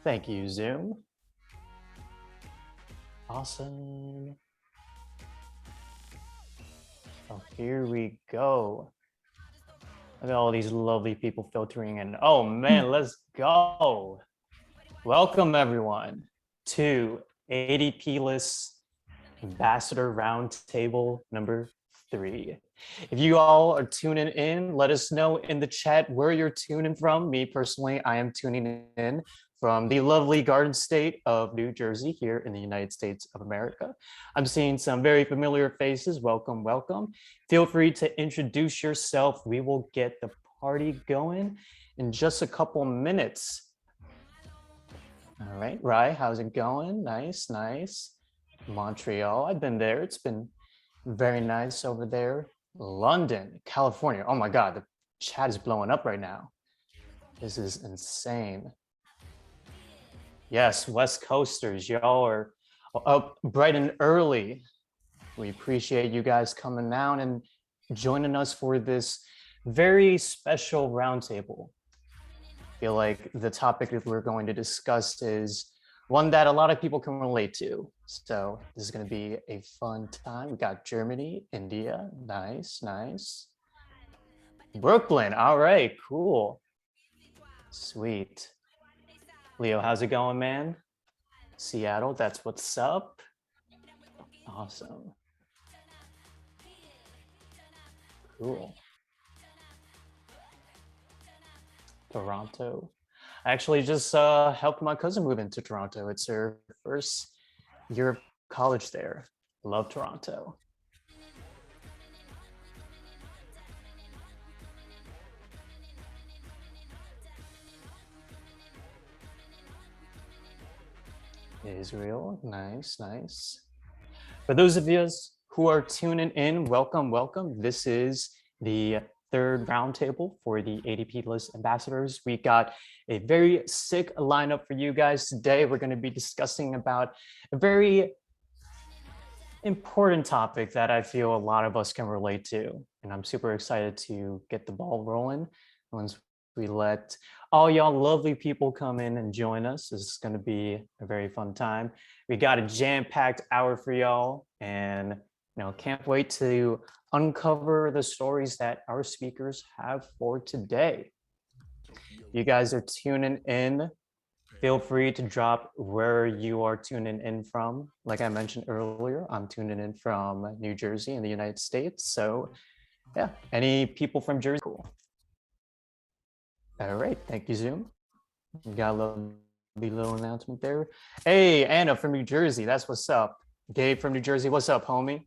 Thank you, Zoom. Awesome. Oh, here we go. Look at all these lovely people filtering in. Oh man, let's go. Welcome everyone to ADPList Ambassador Roundtable number 3. If you all are tuning in, let us know in the chat where you're tuning from. Me personally, I am tuning in from the lovely Garden State of New Jersey here in the United States of America. I'm seeing some very familiar faces. Welcome, welcome. Feel free to introduce yourself. We will get the party going in just a couple minutes. All right, Rai, how's it going? Nice, nice. Montreal, I've been there. It's been very nice over there. London, California. Oh my God, the chat is blowing up right now. This is insane. Yes, West Coasters, y'all are up bright and early. We appreciate you guys coming out and joining us for this very special roundtable. I feel like the topic that we're going to discuss is one that a lot of people can relate to. So this is going to be a fun time. We got Germany, India, nice, nice. Brooklyn, all right, cool. Sweet. Leo, how's it going, man? Seattle, that's what's up. Awesome. Cool. Toronto. I actually just helped my cousin move into Toronto. It's her first year of college there. Love Toronto. Israel, nice, nice. For those of you who are tuning in, welcome, welcome. This is the third roundtable for the ADPList ambassadors. We got a very sick lineup for you guys today. We're going to be discussing about a very important topic that I feel a lot of us can relate to. And I'm super excited to get the ball rolling once we let all y'all lovely people come in and join us. This is going to be a very fun time. We got a jam-packed hour for y'all, and can't wait to uncover the stories that our speakers have for today. You guys are tuning in. Feel free to drop where you are tuning in from. Like I mentioned earlier, I'm tuning in from New Jersey in the United States. So yeah, any people from Jersey, cool. All right, thank you, Zoom. We got a little announcement there. Hey, Anna from New Jersey, that's what's up. Gabe from New Jersey, what's up, homie?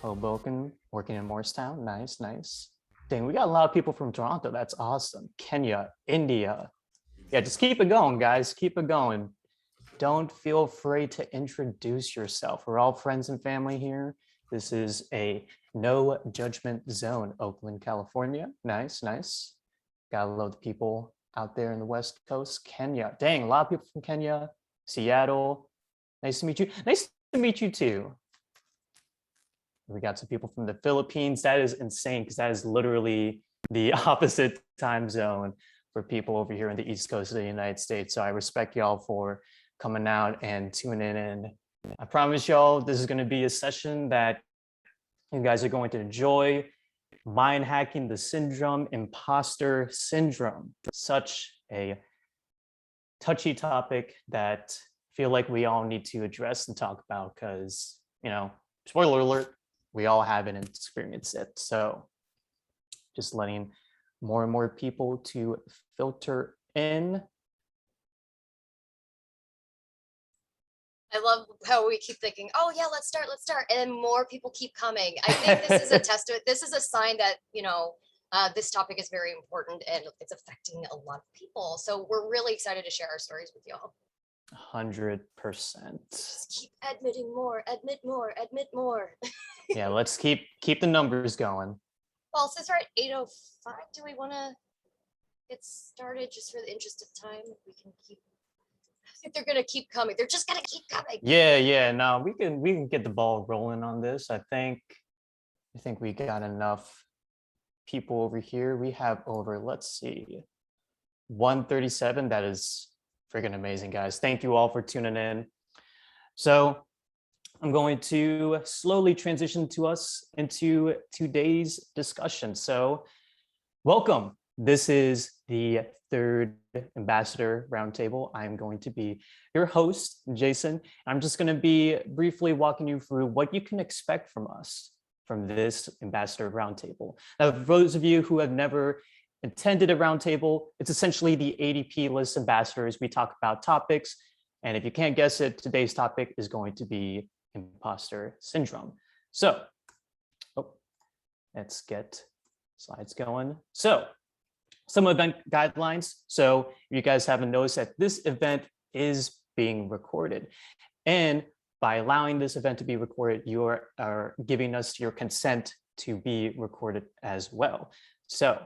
Hoboken, working in Morristown, nice, nice. Dang, we got a lot of people from Toronto, that's awesome. Kenya, India. Yeah, just keep it going, guys, keep it going. Don't feel afraid to introduce yourself. We're all friends and family here. This is a no judgment zone, Oakland, California. Nice, nice. Got a lot of people out there in the West Coast. Kenya, dang, a lot of people from Kenya. Seattle, nice to meet you. Nice to meet you too. We got some people from the Philippines. That is insane because that is literally the opposite time zone for people over here in the East Coast of the United States. So I respect y'all for coming out and tuning in. I promise y'all this is going to be a session that you guys are going to enjoy. Mind hacking the syndrome, imposter syndrome. Such a touchy topic that I feel like we all need to address and talk about because, spoiler alert, we all haven't experienced it. So just letting more and more people to filter in. I love how we keep thinking, oh yeah, let's start. And then more people keep coming. I think this is a testament. This is a sign that, this topic is very important and it's affecting a lot of people. So we're really excited to share our stories with y'all. 100%. Just keep admitting more, admit more, admit more. Yeah, let's keep the numbers going. Well, since we're at 8:05, do we want to get started just for the interest of time? We can keep. I think they're gonna keep coming. They're just gonna keep coming. Yeah. No, we can get the ball rolling on this. I think we got enough people over here. We have over, let's see, 137. That is Freaking amazing, guys. Thank you all for tuning in. So I'm going to slowly transition to us into today's discussion. So welcome. This is the third Ambassador Roundtable. I'm going to be your host, Jason. I'm just going to be briefly walking you through what you can expect from us from this Ambassador Roundtable. Now, for those of you who have never attended a roundtable, it's essentially the ADPList ambassadors. We talk about topics, and if you can't guess it, today's topic is going to be imposter syndrome. So, let's get slides going. So, some event guidelines. So, you guys haven't noticed that this event is being recorded, and by allowing this event to be recorded, you are giving us your consent to be recorded as well. So,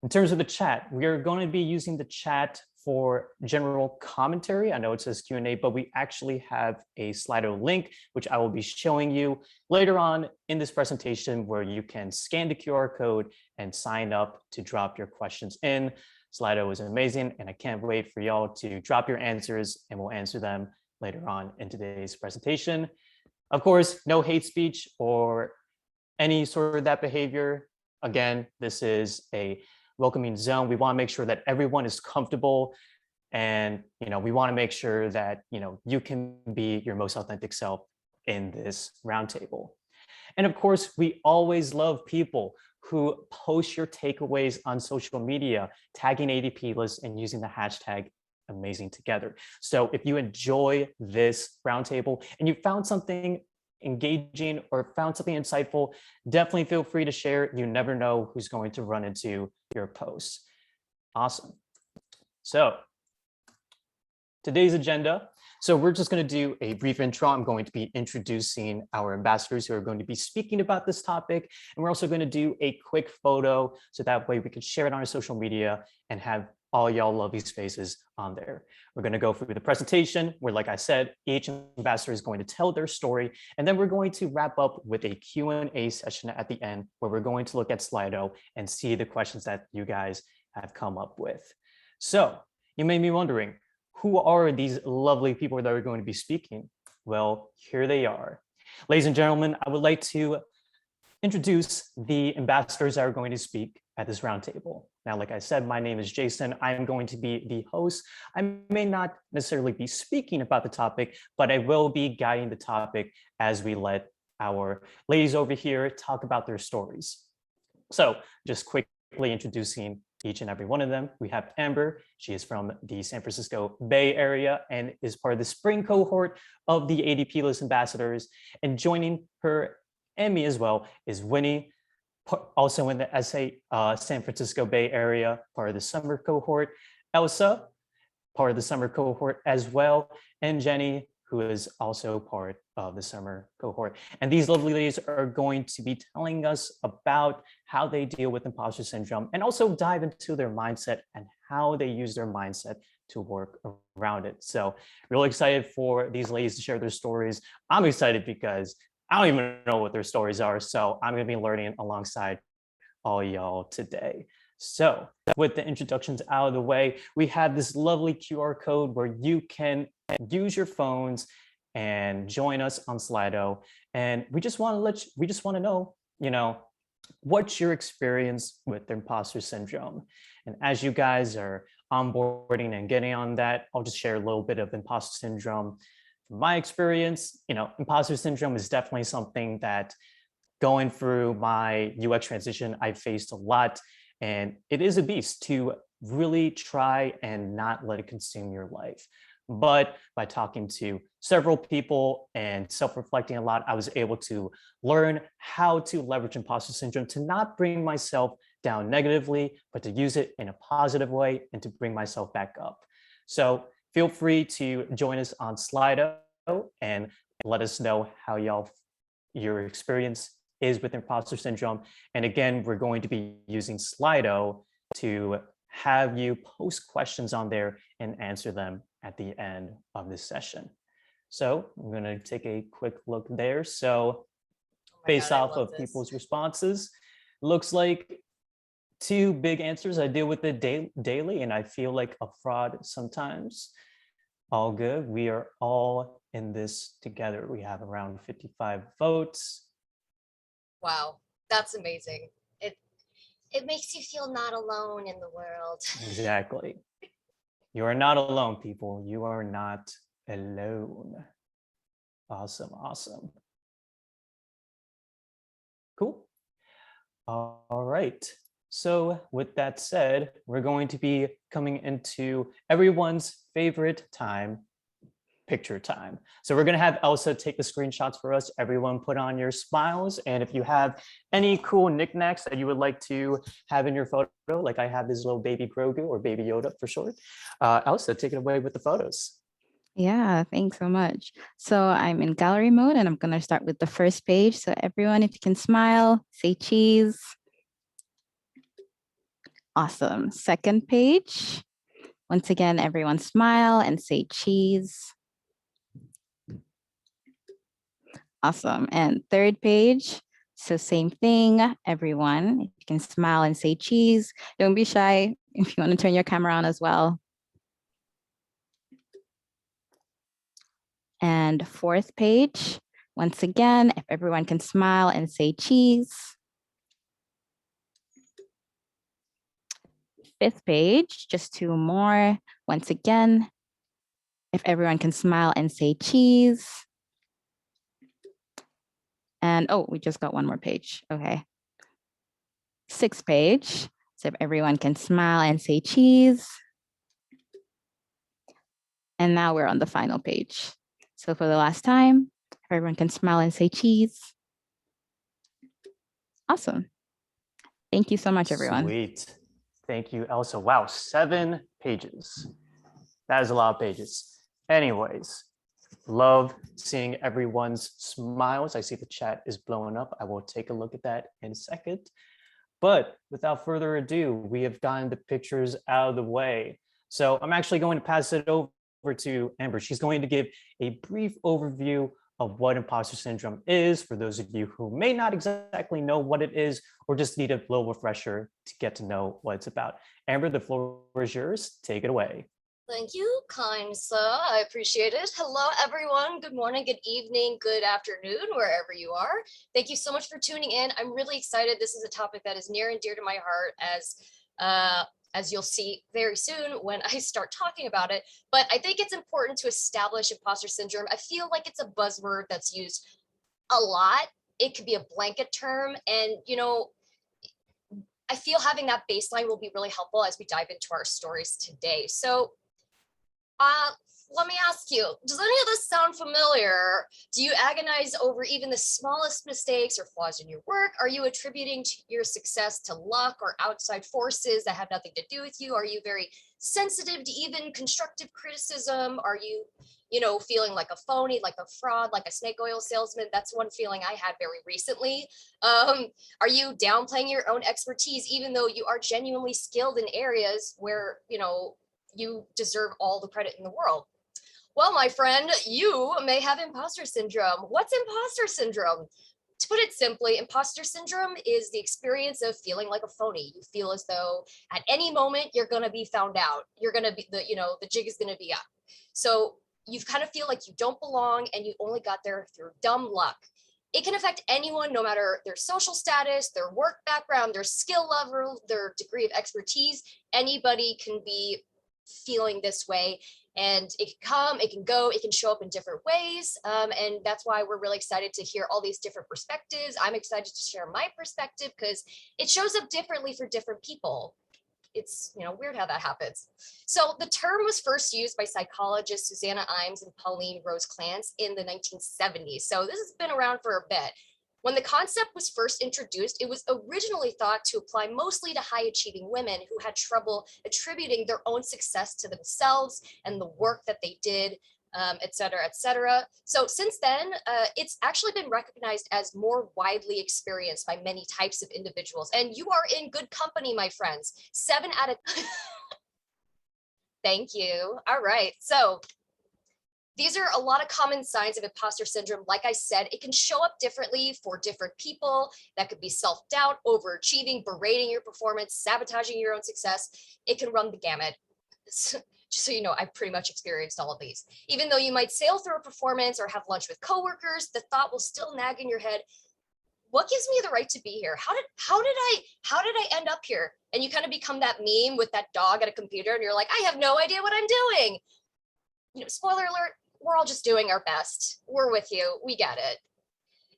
in terms of the chat, we are going to be using the chat for general commentary. I know it says Q&A, but we actually have a Slido link, which I will be showing you later on in this presentation, where you can scan the QR code and sign up to drop your questions in. Slido is amazing, and I can't wait for y'all to drop your answers, and we'll answer them later on in today's presentation. Of course, no hate speech or any sort of that behavior. Again, this is a welcoming zone. We want to make sure that everyone is comfortable, and we want to make sure that you can be your most authentic self in this roundtable. And of course, we always love people who post your takeaways on social media, tagging ADPList and using the hashtag Amazing Together. So if you enjoy this roundtable and you found something engaging or found something insightful, definitely feel free to share. You never know who's going to run into your posts. Awesome. So today's agenda. So we're just going to do a brief intro. I'm going to be introducing our ambassadors who are going to be speaking about this topic. And we're also going to do a quick photo, so that way we can share it on our social media and have all y'all lovely faces on there. We're going to go through the presentation where, like I said, each ambassador is going to tell their story. And then we're going to wrap up with a Q&A session at the end, where we're going to look at Slido and see the questions that you guys have come up with. So you may be wondering, who are these lovely people that are going to be speaking? Well, here they are. Ladies and gentlemen, I would like to introduce the ambassadors that are going to speak at this roundtable. Now, like I said, my name is Jason. I am going to be the host. I may not necessarily be speaking about the topic, but I will be guiding the topic as we let our ladies over here talk about their stories. So just quickly introducing each and every one of them. We have Amber. She is from the San Francisco Bay Area and is part of the spring cohort of the ADPList ambassadors. And joining her and me as well is Winnie, also in the San Francisco Bay Area, part of the summer cohort. Elsa, part of the summer cohort as well. And Jenny, who is also part of the summer cohort. And these lovely ladies are going to be telling us about how they deal with imposter syndrome, and also dive into their mindset and how they use their mindset to work around it. So really excited for these ladies to share their stories. I'm excited because I don't even know what their stories are. So I'm going to be learning alongside all y'all today. So with the introductions out of the way, we have this lovely QR code where you can use your phones and join us on Slido. And we just want to know, what's your experience with imposter syndrome? And as you guys are onboarding and getting on that, I'll just share a little bit of imposter syndrome. From my experience, imposter syndrome is definitely something that going through my UX transition, I faced a lot. And it is a beast to really try and not let it consume your life. But by talking to several people and self-reflecting a lot, I was able to learn how to leverage imposter syndrome to not bring myself down negatively, but to use it in a positive way and to bring myself back up. So feel free to join us on Slido and let us know how your experience is with imposter syndrome. And again, we're going to be using Slido to have you post questions on there and answer them at the end of this session. So I'm going to take a quick look there. So based off of people's responses, looks like two big answers. I deal with it daily, and I feel like a fraud sometimes. All good. We are all in this together. We have around 55 votes. Wow, that's amazing. It makes you feel not alone in the world. Exactly. You are not alone, people. You are not alone. Awesome, awesome. Cool. All right. So with that said, we're going to be coming into everyone's favorite time, picture time. So we're going to have Elsa take the screenshots for us. Everyone put on your smiles. And if you have any cool knickknacks that you would like to have in your photo, like I have this little baby Grogu or baby Yoda for short, Elsa, take it away with the photos. Yeah, thanks so much. So I'm in gallery mode and I'm going to start with the first page. So everyone, if you can smile, say cheese. Awesome. Second page. Once again, everyone smile and say cheese. Awesome. And third page. So same thing, everyone. You can smile and say cheese. Don't be shy if you want to turn your camera on as well. And fourth page. Once again, if everyone can smile and say cheese. Fifth page, just two more. Once again, if everyone can smile and say cheese. And oh, we just got one more page. Okay. Sixth page. So if everyone can smile and say cheese. And now we're on the final page. So for the last time, if everyone can smile and say cheese. Awesome. Thank you so much, everyone. Sweet. Thank you, Elsa. Wow, 7 pages. That is a lot of pages. Anyways, love seeing everyone's smiles. I see the chat is blowing up. I will take a look at that in a second. But without further ado, we have gotten the pictures out of the way. So I'm actually going to pass it over to Amber. She's going to give a brief overview of what imposter syndrome is for those of you who may not exactly know what it is or just need a little refresher to get to know what it's about. Amber, the floor is yours. Take it away. Thank you, kind sir. I appreciate it. Hello, everyone. Good morning, good evening, good afternoon, wherever you are. Thank you so much for tuning in. I'm really excited. This is a topic that is near and dear to my heart, as you'll see very soon when I start talking about it. But I think it's important to establish imposter syndrome. I feel like it's a buzzword that's used a lot. It could be a blanket term, and I feel having that baseline will be really helpful as we dive into our stories today. So let me ask you, does any of this sound familiar? Do you agonize over even the smallest mistakes or flaws in your work? Are you attributing your success to luck or outside forces that have nothing to do with you? Are you very sensitive to even constructive criticism? Are you, feeling like a phony, like a fraud, like a snake oil salesman? That's one feeling I had very recently. Are you downplaying your own expertise, even though you are genuinely skilled in areas where, you deserve all the credit in the world? Well, my friend, you may have imposter syndrome. What's imposter syndrome? To put it simply, imposter syndrome is the experience of feeling like a phony. You feel as though at any moment you're going to be found out. You're going to be the jig is going to be up. So you kind of feel like you don't belong and you only got there through dumb luck. It can affect anyone, no matter their social status, their work background, their skill level, their degree of expertise. Anybody can be feeling this way, and it can come, it can go, it can show up in different ways, and that's why we're really excited to hear all these different perspectives. I'm excited to share my perspective because it shows up differently for different people. It's weird how that happens. So the term was first used by psychologists Susanna Imes and Pauline Rose Clance in the 1970s. So this has been around for a bit. When the concept was first introduced, it was originally thought to apply mostly to high-achieving women who had trouble attributing their own success to themselves and the work that they did, et cetera, et cetera. So since then, it's actually been recognized as more widely experienced by many types of individuals. And you are in good company, my friends. 7 out of... Thank you. All right. So These are a lot of common signs of imposter syndrome. Like I said, it can show up differently for different people. That could be self-doubt, overachieving, berating your performance, sabotaging your own success. It can run the gamut. Just so you know, I've pretty much experienced all of these. Even though you might sail through a performance or have lunch with coworkers, the thought will still nag in your head, what gives me the right to be here? How did I end up here? And you kind of become that meme with that dog at a computer and you're like, I have no idea what I'm doing. You know, spoiler alert, we're all just doing our best. We're with you. We get it.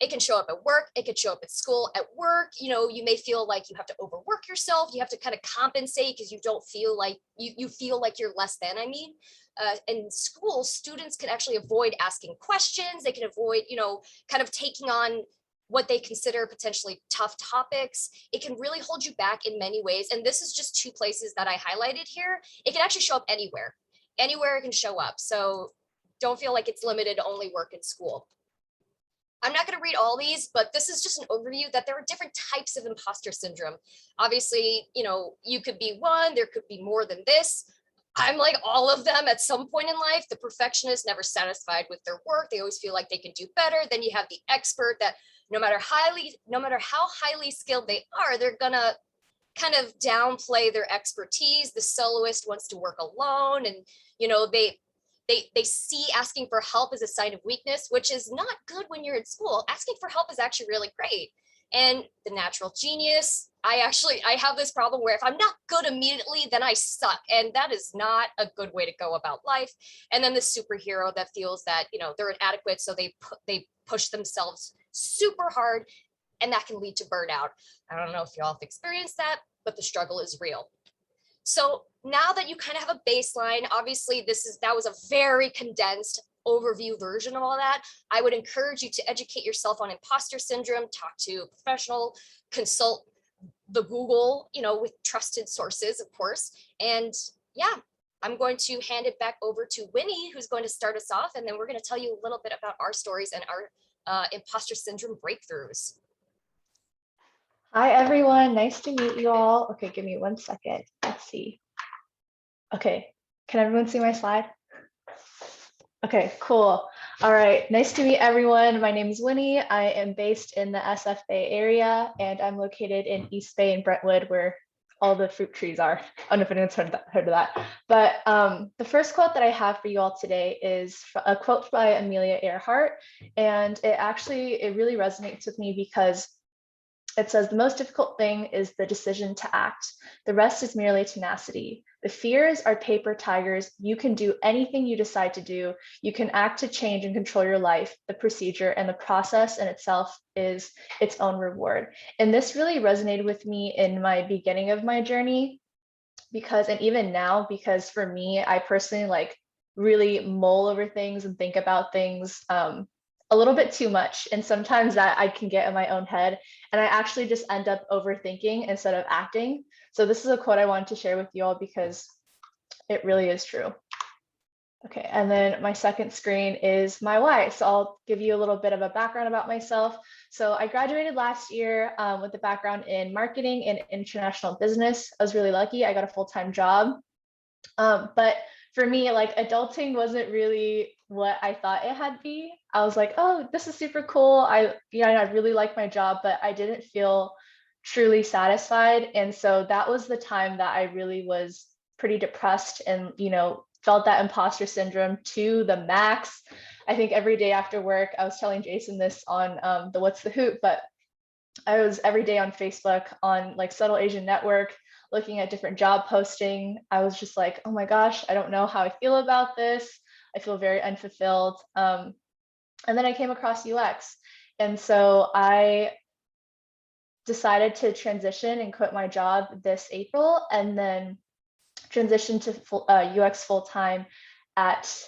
It can show up at work. It could show up at school. At work, you know, you may feel like you have to overwork yourself. You have to kind of compensate because you don't feel like you feel like you're less than. In school, students can actually avoid asking questions. They can avoid, you know, kind of taking on what they consider potentially tough topics. It can really hold you back in many ways. And this is just 2 places that I highlighted here. It can actually show up anywhere. Anywhere it can show up. So don't feel like it's limited to only work and school. I'm not going to read all these, but this is just an overview that there are different types of imposter syndrome. Obviously, you know, you could be one, there could be more than this. I'm like all of them at some point in life. The perfectionist, never satisfied with their work. They always feel like they can do better. Then you have the expert that no matter how highly skilled they are, they're gonna kind of downplay their expertise. The soloist wants to work alone, and you know, they see asking for help as a sign of weakness, which is not good when you're in school. Asking for help is actually really great. And the natural genius, I have this problem where if I'm not good immediately, then I suck. And that is not a good way to go about life. And then the superhero that feels that, you know, they're inadequate, so they push themselves super hard, and that can lead to burnout. I don't know if y'all have experienced that, but the struggle is real. So now that you kind of have a baseline, obviously that was a very condensed overview version of all that. I would encourage you to educate yourself on imposter syndrome, talk to a professional, consult the Google, you know, with trusted sources, of course. And yeah, I'm going to hand it back over to Winnie, who's going to start us off, and then we're going to tell you a little bit about our stories and our imposter syndrome breakthroughs. Hi, everyone. Nice to meet you all. Okay, give me 1 second. Let's see. Okay, can everyone see my slide? Okay, cool. All right, nice to meet everyone. My name is Winnie. I am based in the SF Bay area, and I'm located in East Bay and Brentwood, where all the fruit trees are. I don't know if anyone's heard of that. But the first quote that I have for you all today is a quote by Amelia Earhart, and it really resonates with me because it says, the most difficult thing is the decision to act. The rest is merely tenacity. The fears are paper tigers. You can do anything you decide to do. You can act to change and control your life. The procedure and the process in itself is its own reward. And this really resonated with me in my beginning of my journey and even now, because for me, I personally like really mull over things and think about things a little bit too much. And sometimes that I can get in my own head and I actually just end up overthinking instead of acting. So this is a quote I wanted to share with you all because it really is true. Okay, and then my second screen is my why. So I'll give you a little bit of a background about myself. So I graduated last year with a background in marketing and international business. I was really lucky. I got a full-time job. But for me, like adulting wasn't really what I thought it had be. I was like, oh, this is super cool. I really like my job, but I didn't feel truly satisfied. And so that was the time that I really was pretty depressed and, felt that imposter syndrome to the max. I think every day after work, I was telling Jason this on the What's the Hoot, but I was every day on Facebook on like Subtle Asian Network, looking at different job posting. I was just like, oh my gosh, I don't know how I feel about this. I feel very unfulfilled. And then I came across UX. And so I decided to transition and quit my job this April and then transition to UX full-time at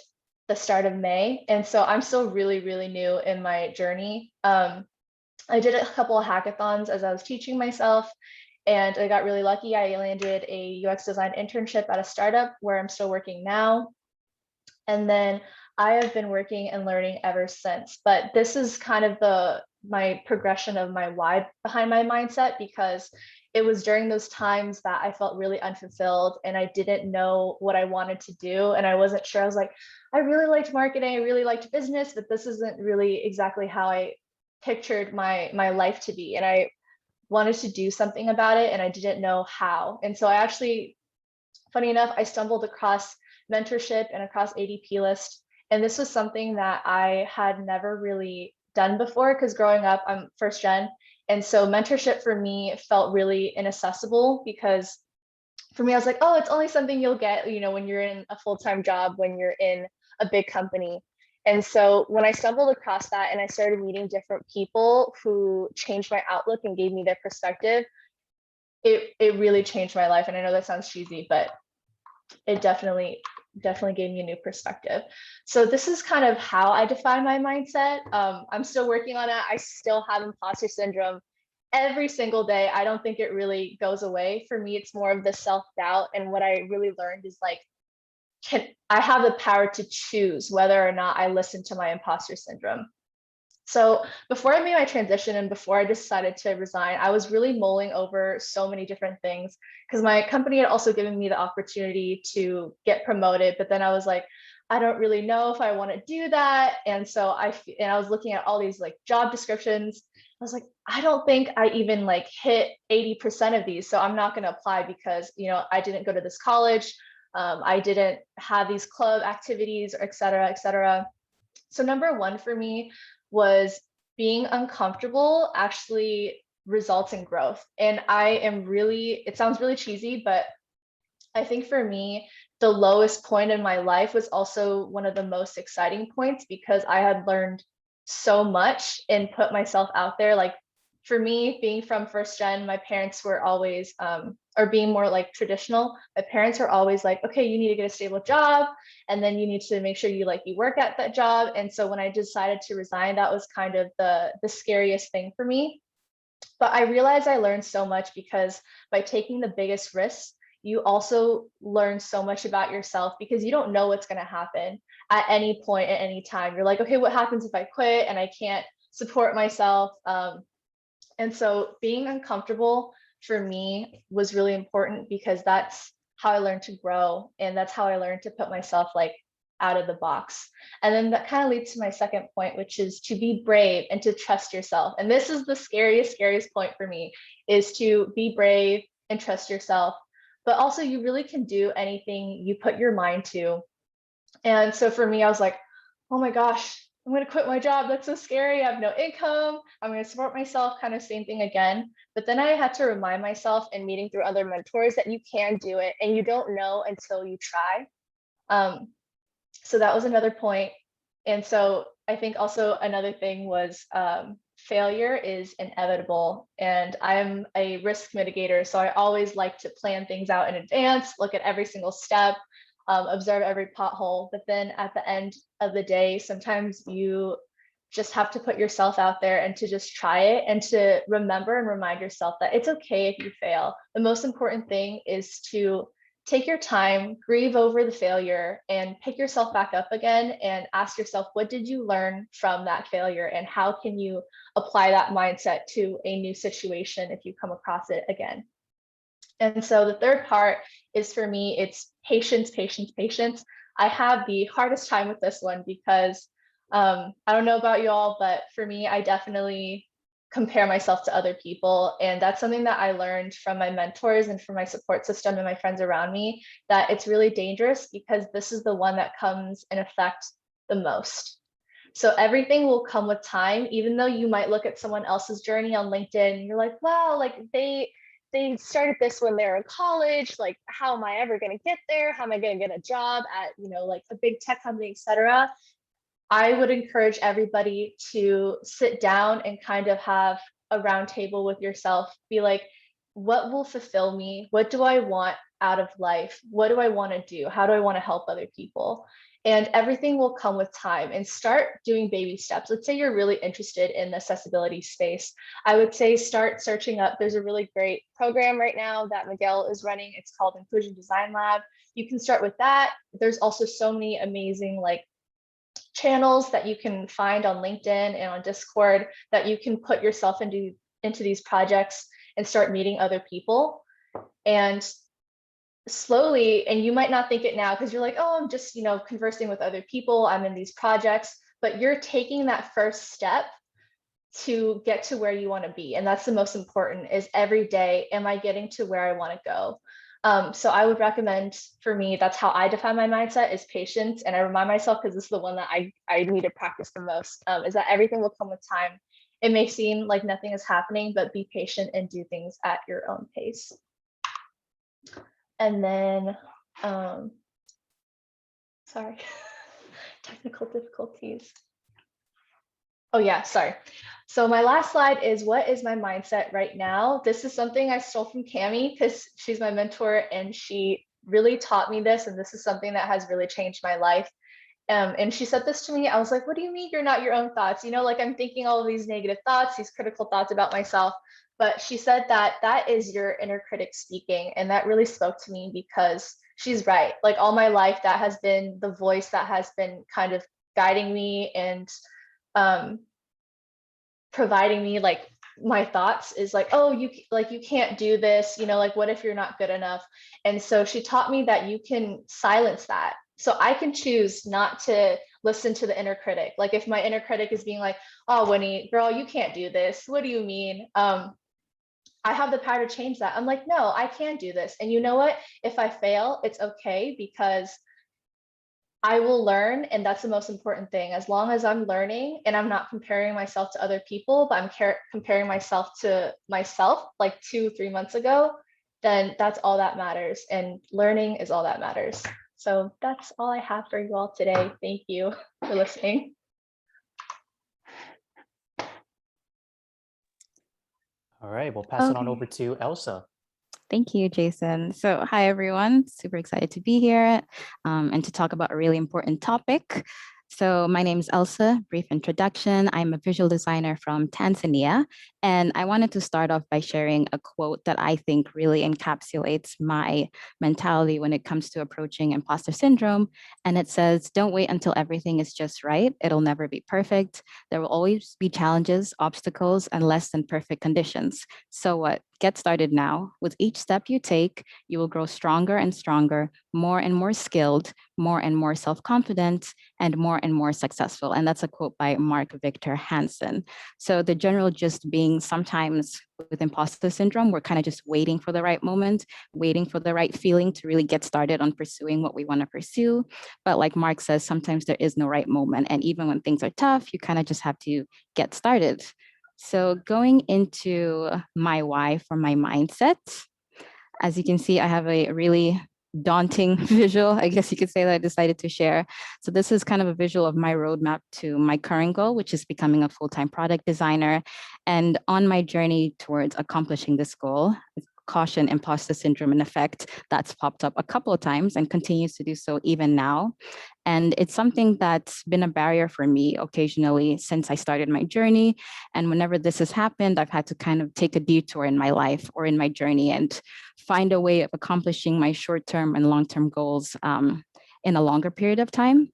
the start of May. And so I'm still really, really new in my journey. I did a couple of hackathons as I was teaching myself, and I got really lucky. I landed a UX design internship at a startup where I'm still working now. And then I have been working and learning ever since. But this is kind of my progression of my why behind my mindset, because it was during those times that I felt really unfulfilled and I didn't know what I wanted to do. And I wasn't sure. I was like, I really liked marketing, I really liked business, but this isn't really exactly how I pictured my life to be. And I wanted to do something about it and I didn't know how. And so I actually, funny enough, I stumbled across mentorship and across ADPList. And this was something that I had never really done before, because growing up, I'm first gen. And so mentorship for me felt really inaccessible, because for me, I was like, oh, it's only something you'll get, when you're in a full-time job, when you're in a big company. And so when I stumbled across that and I started meeting different people who changed my outlook and gave me their perspective, it really changed my life. And I know that sounds cheesy, but it definitely gave me a new perspective. So this is kind of how I define my mindset. I'm still working on it. I still have imposter syndrome every single day. I don't think it really goes away. For me, it's more of the self-doubt. And what I really learned is like, I have the power to choose whether or not I listen to my imposter syndrome. So before I made my transition and before I decided to resign, I was really mulling over so many different things, because my company had also given me the opportunity to get promoted. But then I was like, I don't really know if I want to do that. And so I was looking at all these like job descriptions. I was like, I don't think I even like hit 80% of these. So I'm not going to apply, because, I didn't go to this college. I didn't have these club activities, or et cetera, et cetera. So number one for me was being uncomfortable actually results in growth. And it sounds really cheesy, but I think for me, the lowest point in my life was also one of the most exciting points, because I had learned so much and put myself out there. Like for me, being from first gen, my parents were always, or being more like traditional, my parents were always like, okay, you need to get a stable job, and then you need to make sure you work at that job. And so when I decided to resign, that was kind of the scariest thing for me. But I realized I learned so much, because by taking the biggest risks, you also learn so much about yourself, because you don't know what's going to happen at any point, at any time. You're like, okay, what happens if I quit and I can't support myself? And so being uncomfortable for me was really important, because that's how I learned to grow. And that's how I learned to put myself out of the box. And then that kind of leads to my second point, which is to be brave and to trust yourself. And this is the scariest point for me, is to be brave and trust yourself. But also you really can do anything you put your mind to. And so for me, I was like, oh my gosh, I'm going to quit my job. That's so scary. I have no income. I'm going to support myself, kind of same thing again. But then I had to remind myself, and meeting through other mentors, that you can do it and you don't know until you try. So that was another point. And so I think also another thing was failure is inevitable. And I'm a risk mitigator. So I always like to plan things out in advance, look at every single step, observe every pothole. But then at the end of the day, sometimes you just have to put yourself out there and to just try it, and to remember and remind yourself that it's okay if you fail. The most important thing is to take your time, grieve over the failure, and pick yourself back up again and ask yourself, what did you learn from that failure, and how can you apply that mindset to a new situation if you come across it again? And so the third part is, for me, it's patience, patience, patience. I have the hardest time with this one, because I don't know about you all, but for me, I definitely compare myself to other people. And that's something that I learned from my mentors and from my support system and my friends around me, that it's really dangerous, because this is the one that comes in effect the most. So everything will come with time, even though you might look at someone else's journey on LinkedIn and you're like, wow, like they started this when they were in college. Like, how am I ever going to get there? How am I going to get a job at, like a big tech company, etc.? I would encourage everybody to sit down and kind of have a round table with yourself. Be like, what will fulfill me? What do I want out of life? What do I want to do? How do I want to help other people? And everything will come with time, and start doing baby steps. Let's say you're really interested in the accessibility space. I would say start searching up. There's a really great program right now that Miguel is running. It's called Inclusion Design Lab. You can start with that. There's also so many amazing channels that you can find on LinkedIn and on Discord that you can put yourself into these projects. and start meeting other people. And slowly, and you might not think it now because you're like, oh, I'm just, you know, conversing with other people, I'm in these projects, but you're taking that first step to get to where you want to be. And that's the most important, is every day, am I getting to where I want to go? So I would recommend, for me, that's how I define my mindset, is patience. And I remind myself, because this is the one that I need to practice the most, is that everything will come with time. It may seem like nothing is happening, but be patient and do things at your own pace. And then, sorry, technical difficulties. Oh yeah, sorry. So my last slide is, what is my mindset right now? This is something I stole from Cami because she's my mentor and she really taught me this. And this is something that has really changed my life. And she said this to me. I was like, what do you mean you're not your own thoughts? You know, like I'm thinking all of these negative thoughts, these critical thoughts about myself. But she said that that is your inner critic speaking. And that really spoke to me because she's right. Like all my life, that has been the voice that has been kind of guiding me and providing me like my thoughts, is like, oh, you can't do this, you know, like what if you're not good enough? And so she taught me that you can silence that. So I can choose not to listen to the inner critic. Like if my inner critic is being like, oh, Winnie, girl, you can't do this, what do you mean? I have the power to change that. I'm like, no, I can do this. And you know what? If I fail, it's okay, because I will learn, and that's the most important thing. As long as I'm learning and I'm not comparing myself to other people, but I'm comparing myself to myself like 2-3 months ago, then that's all that matters. And learning is all that matters. So that's all I have for you all today. Thank you for listening. All right, we'll pass it on Okay. over to Elsa. Thank you, Jason. So hi, everyone. Super excited to be here and to talk about a really important topic. So my name is Elsa. Brief introduction. I'm a visual designer from Tanzania. And I wanted to start off by sharing a quote that I think really encapsulates my mentality when it comes to approaching imposter syndrome. And it says, don't wait until everything is just right. It'll never be perfect. There will always be challenges, obstacles, and less than perfect conditions. So what? Get started now. With each step you take, you will grow stronger and stronger, more and more skilled, more and more self-confident, and more successful. And that's a quote by Mark Victor Hansen. So the general gist being, sometimes with imposter syndrome, we're kind of just waiting for the right moment, waiting for the right feeling to really get started on pursuing what we want to pursue. But like Mark says, sometimes there is no right moment. And even when things are tough, you kind of just have to get started. So going into my why for my mindset, as you can see, I have a really daunting visual, I guess you could say, that I decided to share. So this is kind of a visual of my roadmap to my current goal, which is becoming a full-time product designer. And on my journey towards accomplishing this goal, caution, imposter syndrome in effect, that's popped up a couple of times and continues to do so even now. And it's something that's been a barrier for me occasionally since I started my journey. And whenever this has happened, I've had to kind of take a detour in my life or in my journey and find a way of accomplishing my short-term and long-term goals in a longer period of time.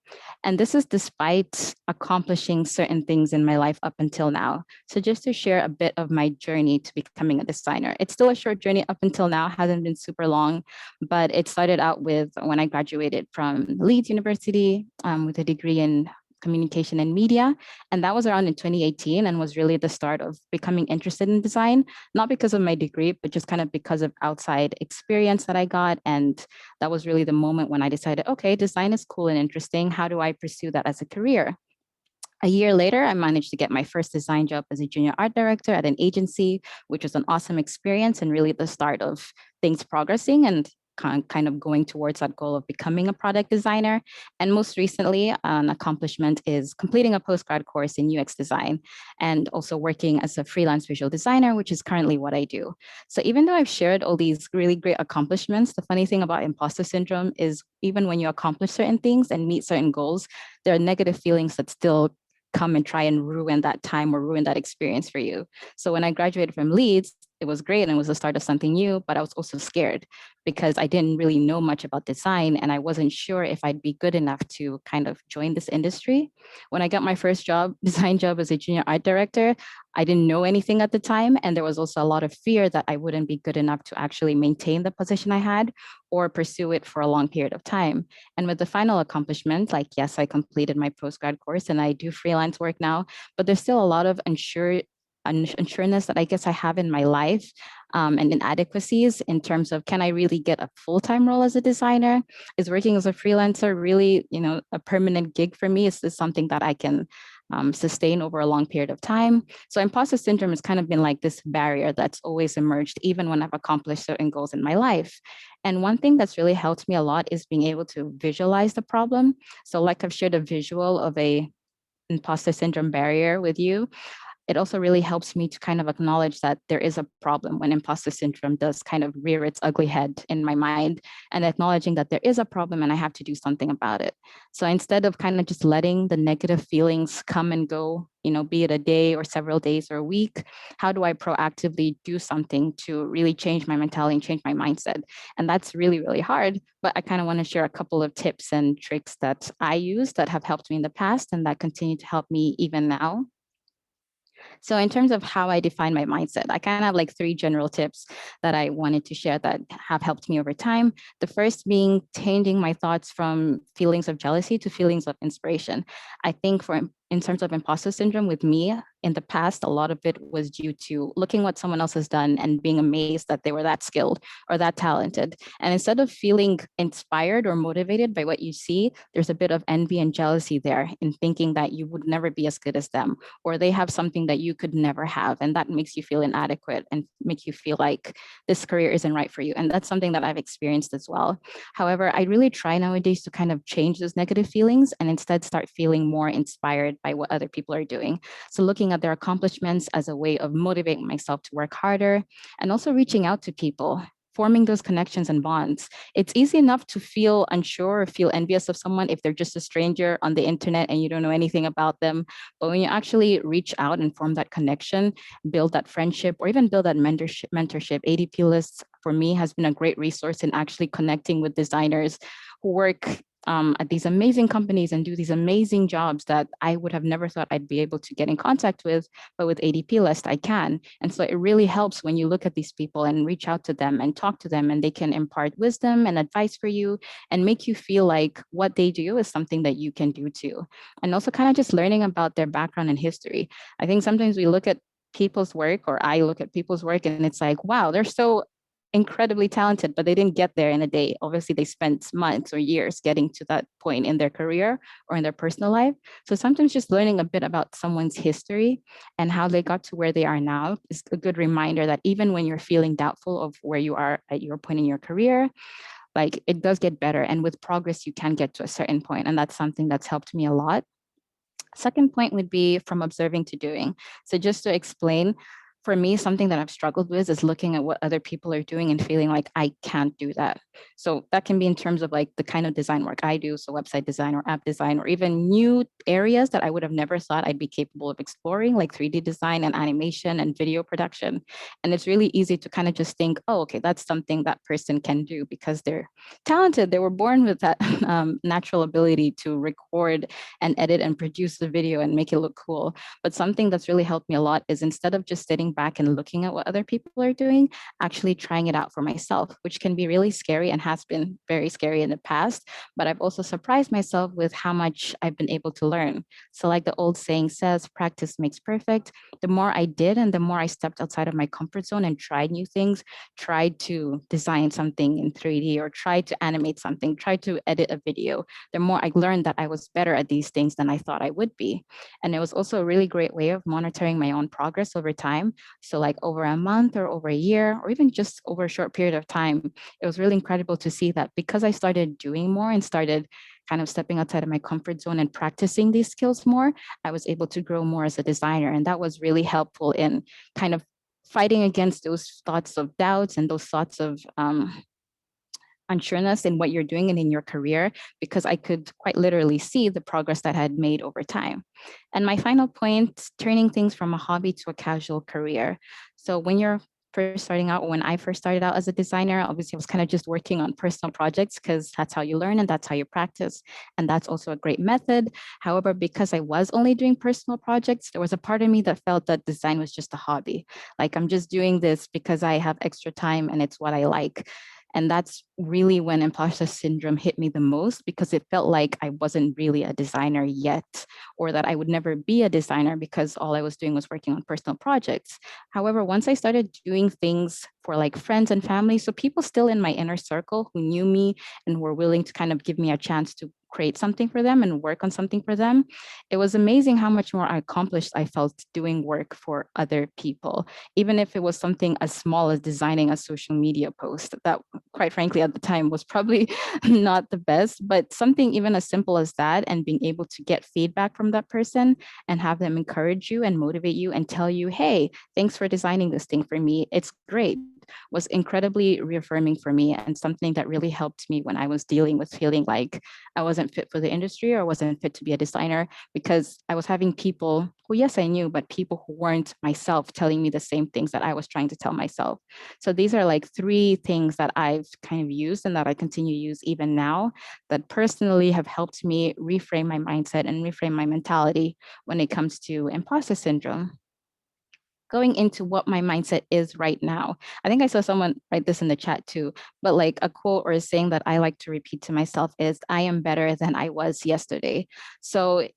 And this is despite accomplishing certain things in my life up until now. So just to share a bit of my journey to becoming a designer. It's still a short journey up until now, hasn't been super long, but it started out with when I graduated from Leeds University with a degree in communication and media. And that was around in 2018 and was really the start of becoming interested in design, not because of my degree, but just kind of because of outside experience that I got. And that was really the moment when I decided, okay, design is cool and interesting. How do I pursue that as a career? A year later, I managed to get my first design job as a junior art director at an agency, which was an awesome experience and really the start of things progressing and kind of going towards that goal of becoming a product designer. And most recently, an accomplishment is completing a postgrad course in UX design and also working as a freelance visual designer, which is currently what I do. So even though I've shared all these really great accomplishments, the funny thing about imposter syndrome is even when you accomplish certain things and meet certain goals, there are negative feelings that still come and try and ruin that time or ruin that experience for you. So when I graduated from Leeds, it was great and it was the start of something new, but I was also scared because I didn't really know much about design and I wasn't sure if I'd be good enough to kind of join this industry. When I got my first job, design job as a junior art director, I didn't know anything at the time. And there was also a lot of fear that I wouldn't be good enough to actually maintain the position I had or pursue it for a long period of time. And with the final accomplishment, like, yes, I completed my postgrad course and I do freelance work now, but there's still a lot of unsureness that I guess I have in my life and inadequacies in terms of, can I really get a full-time role as a designer? Is working as a freelancer really, a permanent gig for me? Is this something that I can sustain over a long period of time? So imposter syndrome has kind of been like this barrier that's always emerged, even when I've accomplished certain goals in my life. And one thing that's really helped me a lot is being able to visualize the problem. So like I've shared a visual of a imposter syndrome barrier with you, it also really helps me to kind of acknowledge that there is a problem when imposter syndrome does kind of rear its ugly head in my mind, and acknowledging that there is a problem and I have to do something about it. So instead of kind of just letting the negative feelings come and go, be it a day or several days or a week, how do I proactively do something to really change my mentality and change my mindset? And that's really, really hard. But I kind of want to share a couple of tips and tricks that I use that have helped me in the past and that continue to help me even now. So in terms of how I define my mindset, I kind of have like 3 general tips that I wanted to share that have helped me over time. The first being changing my thoughts from feelings of jealousy to feelings of inspiration. I think in terms of imposter syndrome with me in the past, a lot of it was due to looking what someone else has done and being amazed that they were that skilled or that talented. And instead of feeling inspired or motivated by what you see, there's a bit of envy and jealousy there in thinking that you would never be as good as them, or they have something that you could never have. And that makes you feel inadequate and make you feel like this career isn't right for you. And that's something that I've experienced as well. However, I really try nowadays to kind of change those negative feelings and instead start feeling more inspired by what other people are doing. So looking at their accomplishments as a way of motivating myself to work harder, and also reaching out to people, forming those connections and bonds. It's easy enough to feel unsure or feel envious of someone if they're just a stranger on the internet and you don't know anything about them. But when you actually reach out and form that connection, build that friendship, or even build that mentorship, ADPList for me has been a great resource in actually connecting with designers who work at these amazing companies and do these amazing jobs that I would have never thought I'd be able to get in contact with, but with ADPList, I can. And so it really helps when you look at these people and reach out to them and talk to them, and they can impart wisdom and advice for you and make you feel like what they do is something that you can do too. And also kind of just learning about their background and history. I think sometimes we look at people's work, or I look at people's work, and it's like, wow, they're so incredibly talented, but they didn't get there in a day. Obviously, they spent months or years getting to that point in their career or in their personal life. So sometimes just learning a bit about someone's history and how they got to where they are now is a good reminder that even when you're feeling doubtful of where you are at your point in your career, like, it does get better. And with progress, you can get to a certain point. And that's something that's helped me a lot. Second point would be from observing to doing. So just to explain, for me, something that I've struggled with is looking at what other people are doing and feeling like I can't do that. So that can be in terms of like the kind of design work I do, so website design or app design, or even new areas that I would have never thought I'd be capable of exploring, like 3D design and animation and video production. And it's really easy to kind of just think, oh, okay, that's something that person can do because they're talented. They were born with that natural ability to record and edit and produce the video and make it look cool. But something that's really helped me a lot is, instead of just sitting back and looking at what other people are doing, actually trying it out for myself, which can be really scary and has been very scary in the past. But I've also surprised myself with how much I've been able to learn. So like the old saying says, practice makes perfect. The more I did and the more I stepped outside of my comfort zone and tried new things, tried to design something in 3D or tried to animate something, tried to edit a video, the more I learned that I was better at these things than I thought I would be. And it was also a really great way of monitoring my own progress over time. So like over a month or over a year, or even just over a short period of time, it was really incredible to see that because I started doing more and started kind of stepping outside of my comfort zone and practicing these skills more, I was able to grow more as a designer. And that was really helpful in kind of fighting against those thoughts of doubts and those thoughts of unsureness in what you're doing and in your career, because I could quite literally see the progress that I had made over time. And my final point, turning things from a hobby to a casual career. So when you're first starting out, when I first started out as a designer, obviously I was kind of just working on personal projects because that's how you learn and that's how you practice. And that's also a great method. However, because I was only doing personal projects, there was a part of me that felt that design was just a hobby. Like I'm just doing this because I have extra time and it's what I like. And that's really when imposter syndrome hit me the most, because it felt like I wasn't really a designer yet, or that I would never be a designer because all I was doing was working on personal projects. However, once I started doing things for like friends and family, so people still in my inner circle who knew me and were willing to kind of give me a chance to create something for them and work on something for them, it was amazing how much more accomplished I felt doing work for other people, even if it was something as small as designing a social media post that, quite frankly, at the time was probably not the best, but something even as simple as that, and being able to get feedback from that person and have them encourage you and motivate you and tell you, hey, thanks for designing this thing for me, it's great, was incredibly reaffirming for me, and something that really helped me when I was dealing with feeling like I wasn't fit for the industry or wasn't fit to be a designer, because I was having people who, yes, I knew, but people who weren't myself telling me the same things that I was trying to tell myself. So these are like 3 things that I've kind of used and that I continue to use even now, that personally have helped me reframe my mindset and reframe my mentality when it comes to imposter syndrome. Going into what my mindset is right now, I think I saw someone write this in the chat too, but like a quote or a saying that I like to repeat to myself is, I am better than I was yesterday. So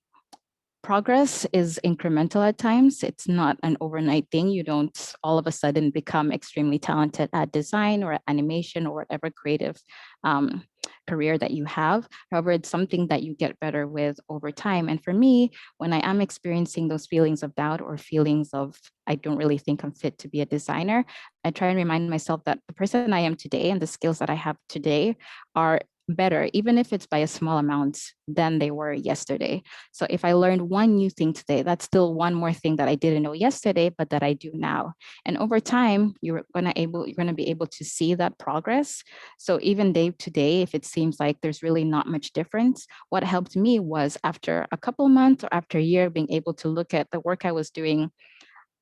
progress is incremental at times. It's not an overnight thing. You don't all of a sudden become extremely talented at design or animation or whatever creative career that you have. However, it's something that you get better with over time. And for me, when I am experiencing those feelings of doubt or feelings of, I don't really think I'm fit to be a designer, I try and remind myself that the person I am today and the skills that I have today are better, even if it's by a small amount, than they were yesterday. So if I learned one new thing today, that's still one more thing that I didn't know yesterday, but that I do now. And over time, you're gonna be able to see that progress. So even day to day, if it seems like there's really not much difference, what helped me was after a couple months or after a year, being able to look at the work I was doing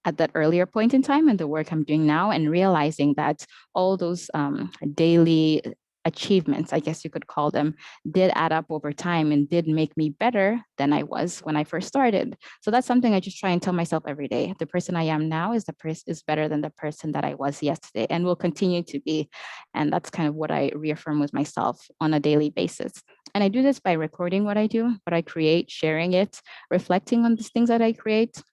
at that earlier point in time and the work I'm doing now, and realizing that all those daily achievements, I guess you could call them, did add up over time and did make me better than I was when I first started. So that's something I just try and tell myself every day. The person I am now is better than the person that I was yesterday and will continue to be. And that's kind of what I reaffirm with myself on a daily basis. And I do this by recording what I do, what I create, sharing it, reflecting on these things that I create,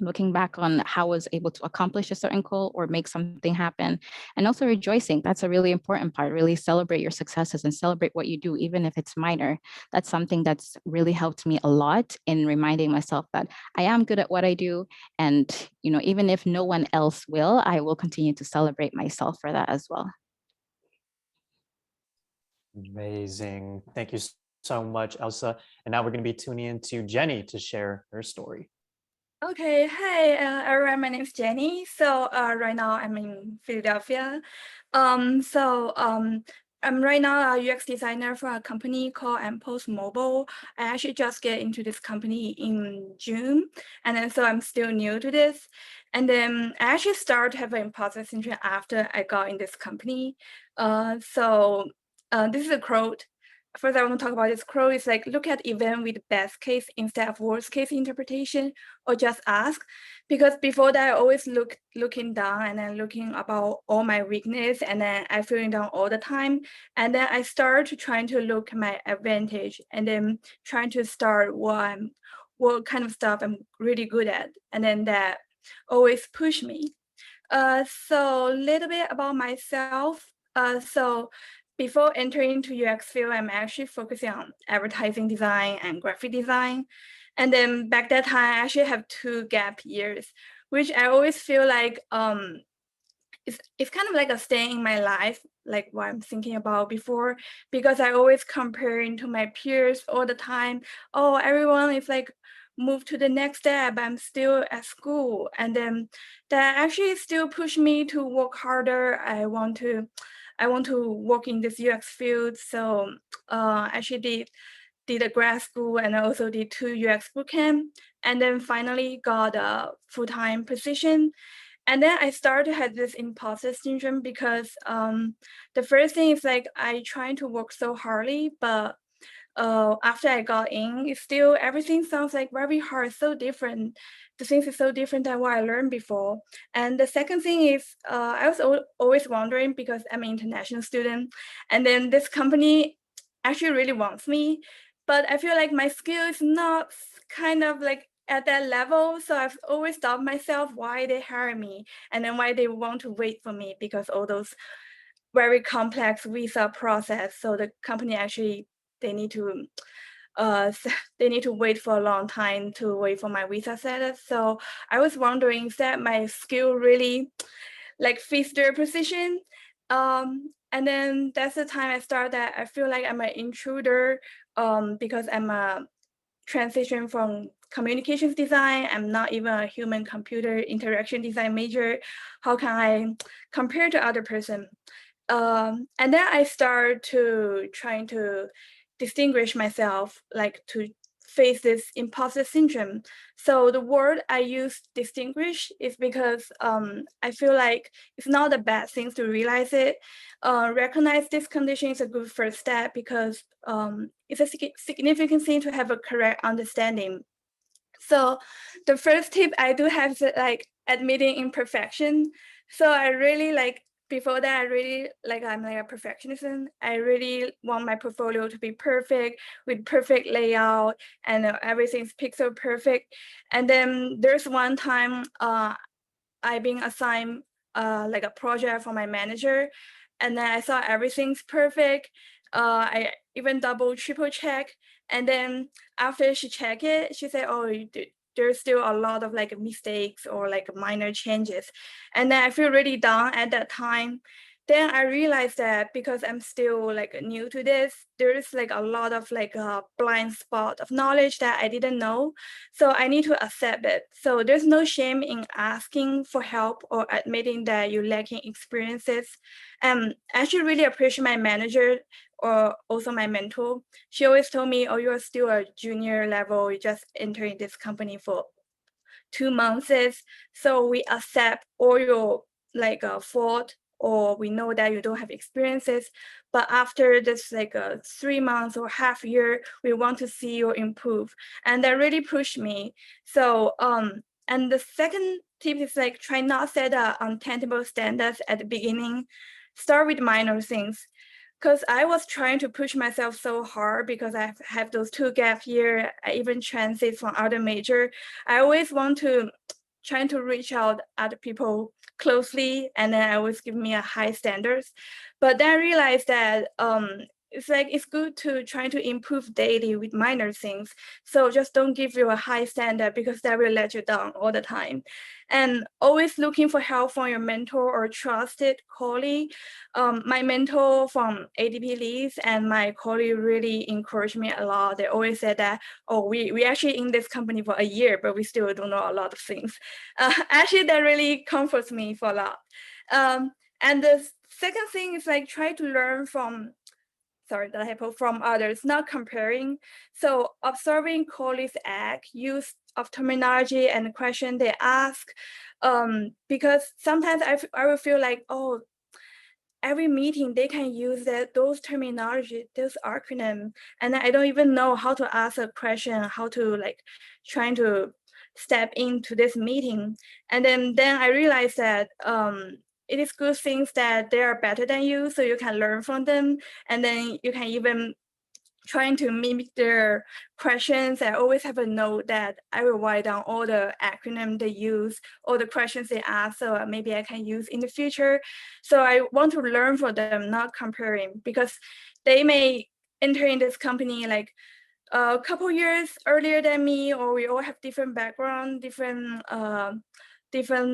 looking back on how I was able to accomplish a certain goal or make something happen, and also rejoicing. That's a really important part. Really celebrate your successes and celebrate what you do, even if it's minor. That's something that's really helped me a lot in reminding myself that I am good at what I do. And, even if no one else will, I will continue to celebrate myself for that as well. Amazing. Thank you so much, Elsa. And now we're going to be tuning in to Jenny to share her story. Okay, hi everyone, my name is Jenny. So right now I'm in Philadelphia. I'm right now a UX designer for a company called Imposter Mobile. I actually just get into this company in June, and then so I'm still new to this. And then I actually started to have an imposter syndrome after I got in this company. This is a quote. First, I want to talk about this quote. It's like, look at event with best case instead of worst case interpretation, or just ask. Because before that, I always looking down and then looking about all my weakness, and then I feeling down all the time. And then I start to trying to look at my advantage, and then trying to start what kind of stuff I'm really good at, and then that always push me. So a little bit about myself. Before entering into UX field, I'm actually focusing on advertising design and graphic design. And then back that time, I actually have 2 gap years, which I always feel like it's kind of like a stay in my life, like what I'm thinking about before, because I always comparing to my peers all the time. Oh, everyone is like move to the next step. I'm still at school, and then that actually still push me to work harder. I want to work in this UX field. So actually did a grad school and also did 2 UX bootcamp, and then finally got a full-time position. And then I started to have this imposter syndrome because the first thing is like I trying to work so hardly, but after I got in, it's still everything sounds like very hard, so different. The things is so different than what I learned before. And the second thing is I was always wondering because I'm an international student, and then this company actually really wants me, but I feel like my skill is not kind of like at that level. So I've always stopped myself why they hire me and then why they want to wait for me because all those very complex visa process. So the company actually they need to they need to wait for a long time to wait for my visa status. So I was wondering, is that my skill really like fits their position? And then that's the time I started that I feel like I'm an intruder because I'm a transition from communications design. I'm not even a human computer interaction design major. How can I compare to other person? And then I started to trying to distinguish myself, like to face this imposter syndrome. So the word I use distinguish is because I feel like it's not a bad thing to realize it. Recognize this condition is a good first step because it's a significant thing to have a correct understanding. So the first tip I do have is like admitting imperfection. So I really like before that I really like I'm like a perfectionist. I really want my portfolio to be perfect with perfect layout and everything's pixel perfect. And then there's one time I being assigned like a project for my manager, and then I saw everything's perfect. I even double, triple check, and then after she checked it, she said, "Oh, there's still a lot of like mistakes or like minor changes," and then I feel really down at that time. Then I realized that because I'm still like new to this, there is like a lot of like a blind spot of knowledge that I didn't know. So I need to accept it. So there's no shame in asking for help or admitting that you're lacking experiences. I actually really appreciate my manager or also my mentor. She always told me, "Oh, you're still a junior level. You just entering this company for 2 months. So we accept all your like fault, or we know that you don't have experiences, but after this like 3 months or half year, we want to see you improve." And that really pushed me. So and the second tip is like try not set untenable standards at the beginning. Start with minor things, because I was trying to push myself so hard because I have those 2 gap year. I even transit from other major. I always want to trying to reach out other people closely, and then I always give me a high standards. But then I realized that it's like it's good to try to improve daily with minor things. So just don't give you a high standard because that will let you down all the time. And always looking for help from your mentor or trusted colleague. My mentor from ADPList and my colleague really encouraged me a lot. They always said that, "Oh, we actually in this company for a year, but we still don't know a lot of things." Actually, that really comforts me for a lot. And the second thing is like try to learn from from others, not comparing. So observing colleagues act, use of terminology and the question they ask, because sometimes I will feel like, oh, every meeting they can use those terminology, those acronym, and I don't even know how to ask a question, how to like trying to step into this meeting. And then I realized that it is good things that they are better than you, so you can learn from them, and then you can even trying to mimic their questions. I always have a note that I will write down all the acronym they use, all the questions they ask, so maybe I can use in the future. So I want to learn from them, not comparing, because they may enter in this company like a couple years earlier than me, or we all have different background, different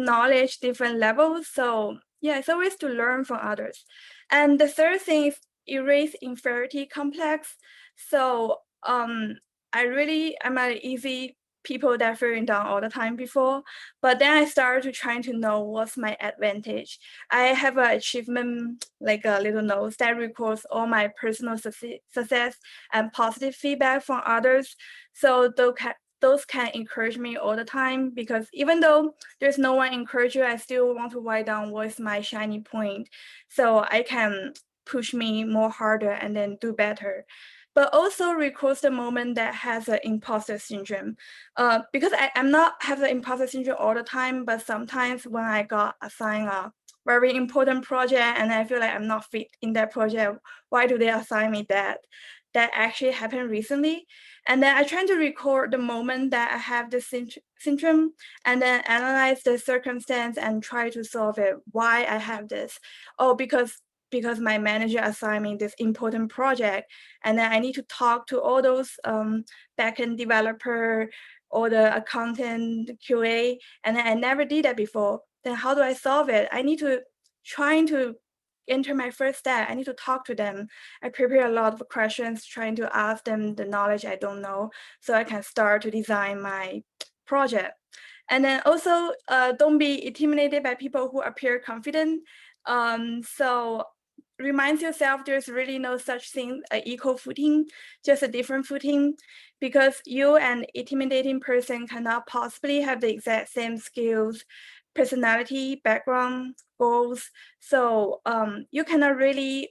knowledge, different levels. So yeah, it's always to learn from others. And the third thing is erase inferiority complex. So I'm an easy people that feeling down all the time before, but then I started to trying to know what's my advantage. I have an achievement, like a little notes that records all my personal success and positive feedback from others. So those can encourage me all the time, because even though there's no one encourage you, I still want to write down what's my shiny point, so I can push me more harder and then do better. But also recalls the moment that has an imposter syndrome, because I'm not have the imposter syndrome all the time, but sometimes when I got assigned a very important project and I feel like I'm not fit in that project, why do they assign me that? That actually happened recently. And then I try to record the moment that I have this syndrome, and then analyze the circumstance and try to solve it. Why I have this? Oh, because my manager assigned me this important project, and then I need to talk to all those backend developer or the accountant QA, and then I never did that before. Then how do I solve it? I need to trying to enter my first step. I need to talk to them. I prepare a lot of questions, trying to ask them the knowledge I don't know, so I can start to design my project. And then also, don't be intimidated by people who appear confident. So remind yourself there's really no such thing an equal footing, just a different footing, because you and intimidating person cannot possibly have the exact same skills, personality, background, goals. So you cannot really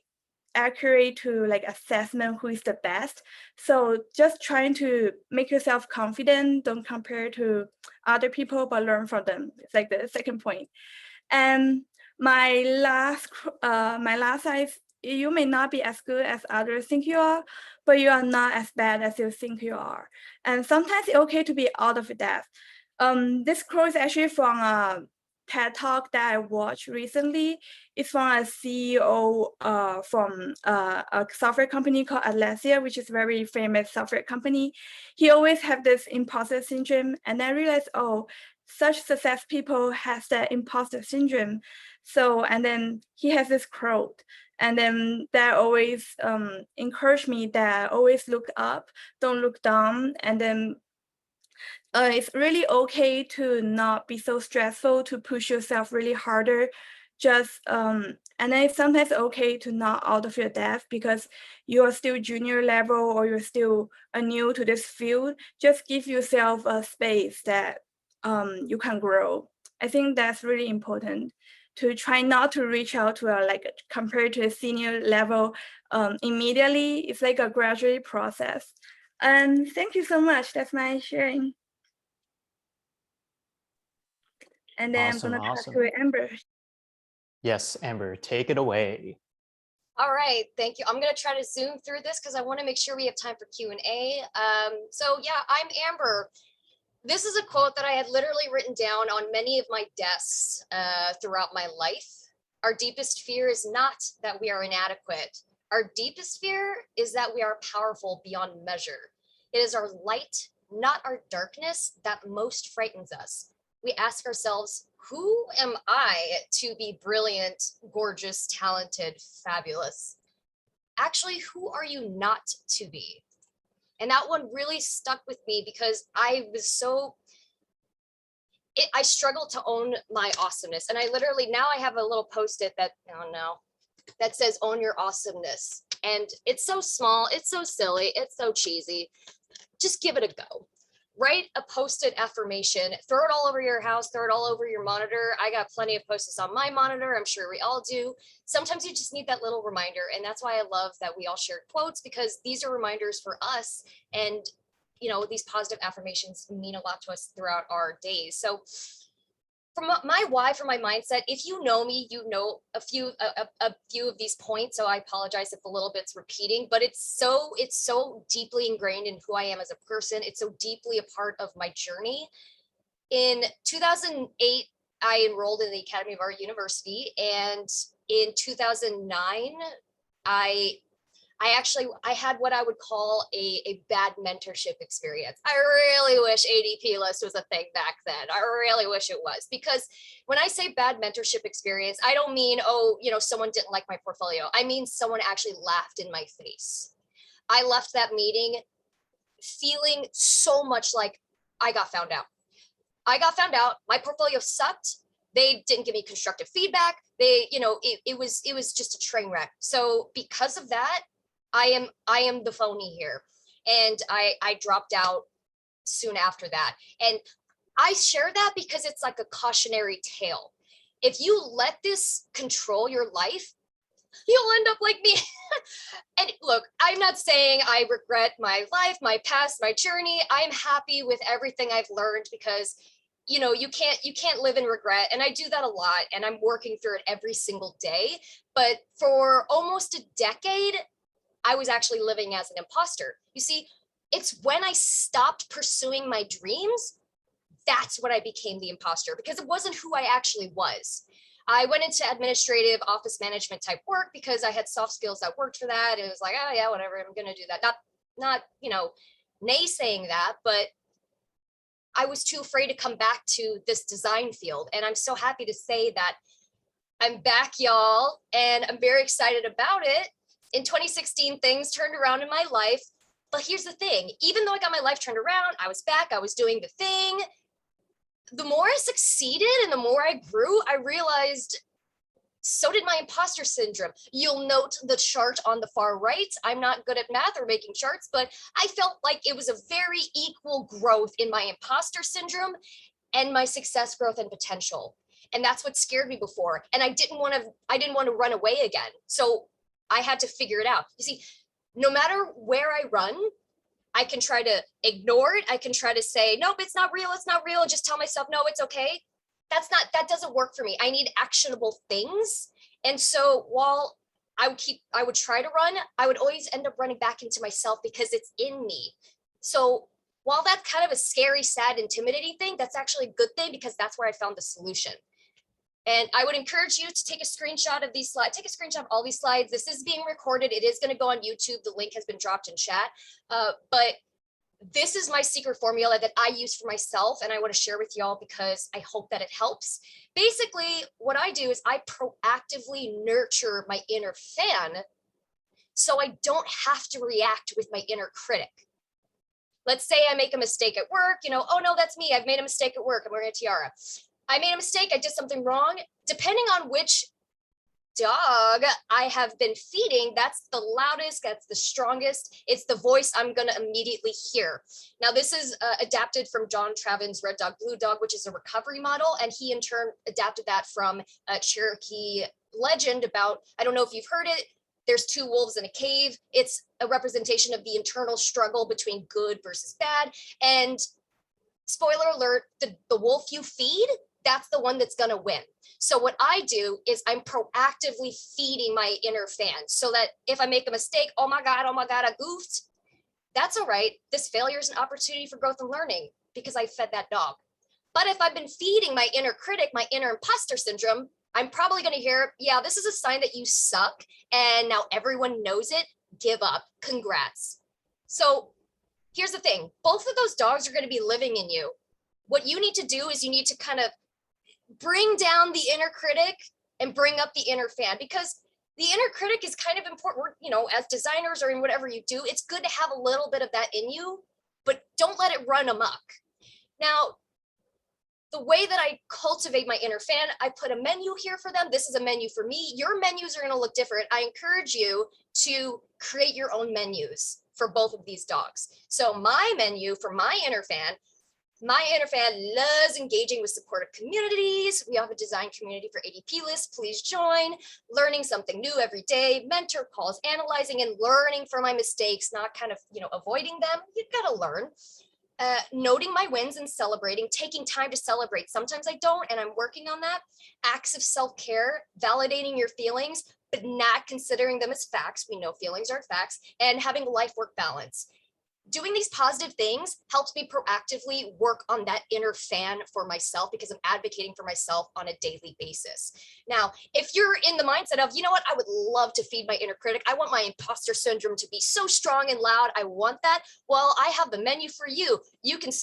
accurate to like assessment who is the best. So just trying to make yourself confident, don't compare to other people, but learn from them. It's like the second point. And my last is, you may not be as good as others think you are, but you are not as bad as you think you are. And sometimes it's okay to be out of depth. This quote is actually from a TED Talk that I watched recently. It's from a CEO from a software company called Atlassian, which is a very famous software company. He always have this imposter syndrome, and I realized, oh, such success people has that imposter syndrome. So, and then he has this quote, and then that always encouraged me that always look up, don't look down, and then it's really okay to not be so stressful, to push yourself really harder. Just and then it's sometimes okay to not out of your depth because you are still junior level or you're still new to this field. Just give yourself a space that you can grow. I think that's really important, to try not to reach out to a like compared to a senior level immediately. It's like a gradual process. And thank you so much. That's my sharing. And then Awesome, I'm gonna awesome. talk to Amber. Yes, Amber, take it away. All right, thank you. I'm gonna try to zoom through this because I want to make sure we have time for Q&A. So yeah, I'm Amber. This is a quote that I had literally written down on many of my desks throughout my life. Our deepest fear is not that we are inadequate. Our deepest fear is that we are powerful beyond measure. It is our light, not our darkness, that most frightens us. We ask ourselves, who am I to be brilliant, gorgeous, talented, fabulous? Actually, who are you not to be? And that one really stuck with me because I was so, I struggled to own my awesomeness. And I literally, now I have a little post-it that, oh no, that says own your awesomeness. And it's so small, it's so silly, it's so cheesy. Just give it a go. Write a post-it affirmation, throw it all over your house, throw it all over your monitor. I got plenty of post-its on my monitor. I'm sure we all do. Sometimes you just need that little reminder. And that's why I love that we all shared quotes, because these are reminders for us. And, you know, these positive affirmations mean a lot to us throughout our days. So from my why, for my mindset, if you know me, you know a few of these points. So I apologize if a little bit's repeating, but it's so deeply ingrained in who I am as a person. It's so deeply a part of my journey. In 2008, I enrolled in the Academy of Art University, and in 2009, I had what I would call a bad mentorship experience. I really wish ADPList was a thing back then. I really wish it was, because when I say bad mentorship experience, I don't mean, oh, you know, someone didn't like my portfolio. I mean, someone actually laughed in my face. I left that meeting feeling so much like I got found out. I got found out. My portfolio sucked. They didn't give me constructive feedback. They, you know, it was just a train wreck. So because of that, I am the phony here. And I dropped out soon after that. And I share that because it's like a cautionary tale. If you let this control your life, you'll end up like me. And look, I'm not saying I regret my life, my past, my journey. I'm happy with everything I've learned because, you know, you can't live in regret. And I do that a lot, and I'm working through it every single day. But for almost a decade, I was actually living as an imposter. You see, it's when I stopped pursuing my dreams, that's when I became the imposter, because it wasn't who I actually was. I went into administrative office management type work because I had soft skills that worked for that. It was like, oh yeah, whatever, I'm gonna do that. Not, you know, naysaying that, but I was too afraid to come back to this design field. And I'm so happy to say that I'm back, y'all, and I'm very excited about it. In 2016, things turned around in my life. But here's the thing, even though I got my life turned around, I was back, I was doing the thing. The more I succeeded and the more I grew, I realized so did my imposter syndrome. You'll note the chart on the far right. I'm not good at math or making charts, but I felt like it was a very equal growth in my imposter syndrome and my success, growth, and potential. And that's what scared me before. And I didn't want to run away again. So I had to figure it out. You see, no matter where I run, I can try to ignore it. I can try to say, nope, it's not real. It's not real. Just tell myself, no, it's okay. That doesn't work for me. I need actionable things. And so while I would try to run, I would always end up running back into myself because it's in me. So while that's kind of a scary, sad, intimidating thing, that's actually a good thing because that's where I found the solution. And I would encourage you to take a screenshot of these slides, take a screenshot of all these slides. This is being recorded. It is going to go on YouTube. The link has been dropped in chat. But this is my secret formula that I use for myself, and I want to share with y'all because I hope that it helps. Basically, what I do is I proactively nurture my inner fan so I don't have to react with my inner critic. Let's say I make a mistake at work, you know, oh no, that's me. I've made a mistake at work. I'm wearing a tiara. I made a mistake. I did something wrong. Depending on which dog I have been feeding, that's the loudest, that's the strongest. It's the voice I'm going to immediately hear. Now, this is adapted from John Travin's Red Dog, Blue Dog, which is a recovery model. And he in turn adapted that from a Cherokee legend about, I don't know if you've heard it, there's two wolves in a cave. It's a representation of the internal struggle between good versus bad. And spoiler alert, the wolf you feed, that's the one that's going to win. So what I do is I'm proactively feeding my inner fan so that if I make a mistake, oh my God, I goofed. That's all right. This failure is an opportunity for growth and learning because I fed that dog. But if I've been feeding my inner critic, my inner imposter syndrome, I'm probably going to hear, yeah, this is a sign that you suck. And now everyone knows it. Give up. Congrats. So here's the thing. Both of those dogs are going to be living in you. What you need to do is you need to kind of bring down the inner critic and bring up the inner fan, because the inner critic is kind of important. You know, as designers or in whatever you do, it's good to have a little bit of that in you, but don't let it run amok. Now, the way that I cultivate my inner fan, I put a menu here for them. This is a menu for me. Your menus are going to look different. I encourage you to create your own menus for both of these dogs. So my menu for my inner fan loves engaging with supportive communities. We have a design community for ADPList. Please join. Learning something new every day, mentor calls, analyzing and learning from my mistakes, not kind of, you know, avoiding them. You've got to learn. Noting my wins and celebrating, taking time to celebrate. Sometimes I don't, and I'm working on that. Acts of self-care, validating your feelings, but not considering them as facts. We know feelings aren't facts, and having life-work balance. Doing these positive things helps me proactively work on that inner fan for myself because I'm advocating for myself on a daily basis. Now, if you're in the mindset of, you know what, I would love to feed my inner critic. I want my imposter syndrome to be so strong and loud. I want that. Well, I have the menu for you. You can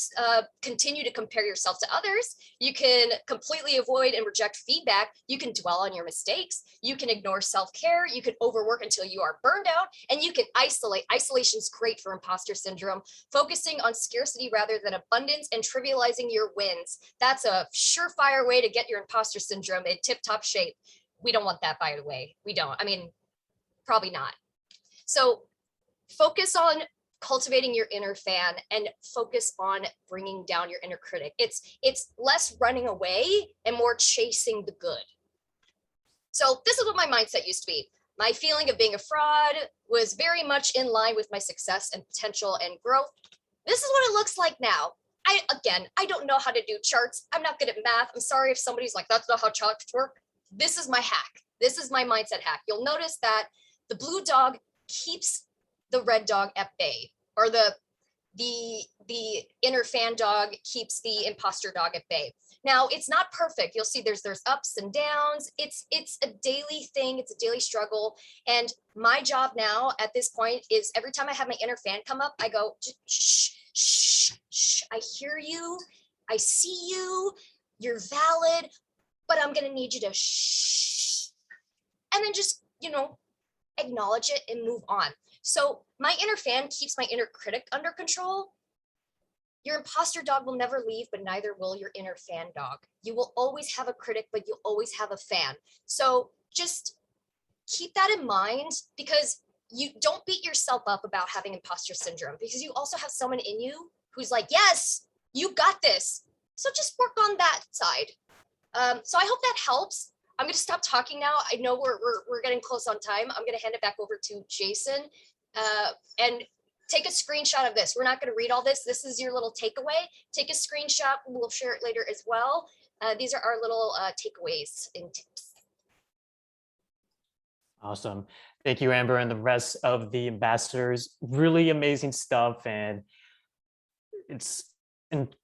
continue to compare yourself to others. You can completely avoid and reject feedback. You can dwell on your mistakes. You can ignore self-care. You can overwork until you are burned out, and you can isolate. Isolation is great for imposter syndrome, focusing on scarcity rather than abundance and trivializing your wins. That's a surefire way to get your imposter syndrome in tip-top shape. We don't want that, by the way. We don't. I mean, probably not. So focus on cultivating your inner fan and focus on bringing down your inner critic. It's less running away and more chasing the good. So this is what my mindset used to be. My feeling of being a fraud was very much in line with my success and potential and growth. This is what it looks like now. I don't know how to do charts. I'm not good at math. I'm sorry if somebody's like, that's not how charts work. This is my hack. This is my mindset hack. You'll notice that the blue dog keeps the red dog at bay, or the inner fan dog keeps the imposter dog at bay. Now, it's not perfect. You'll see there's ups and downs. It's a daily thing. It's a daily struggle. And my job now at this point is every time I have my inner fan come up, I go, shh, shh, shh. I hear you. I see you. You're valid, but I'm going to need you to shh. And then just, acknowledge it and move on. So my inner fan keeps my inner critic under control. Your imposter dog will never leave, but neither will your inner fan dog. You will always have a critic, but you'll always have a fan. So just keep that in mind, because you don't beat yourself up about having imposter syndrome, because you also have someone in you who's like, yes, you got this. So just work on that side. So I hope that helps. I'm going to stop talking now. I know we're getting close on time. I'm going to hand it back over to Jason, and take a screenshot of this. We're not going to read all this. This is your little takeaway. Take a screenshot. We'll share it later as well. These are our little takeaways and tips. Awesome. Thank you, Amber, and the rest of the ambassadors. Really amazing stuff. And it's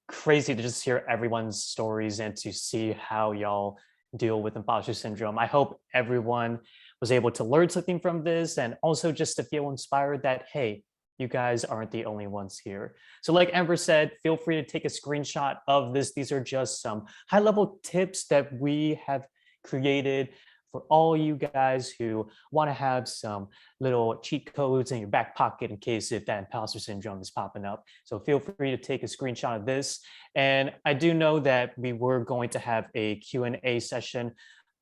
crazy to just hear everyone's stories and to see how y'all deal with imposter syndrome. I hope everyone was able to learn something from this, and also just to feel inspired that, hey, you guys aren't the only ones here. So like Amber said, feel free to take a screenshot of this. These are just some high-level tips that we have created for all you guys who want to have some little cheat codes in your back pocket in case if that imposter syndrome is popping up. So feel free to take a screenshot of this. And I do know that we were going to have a Q&A session,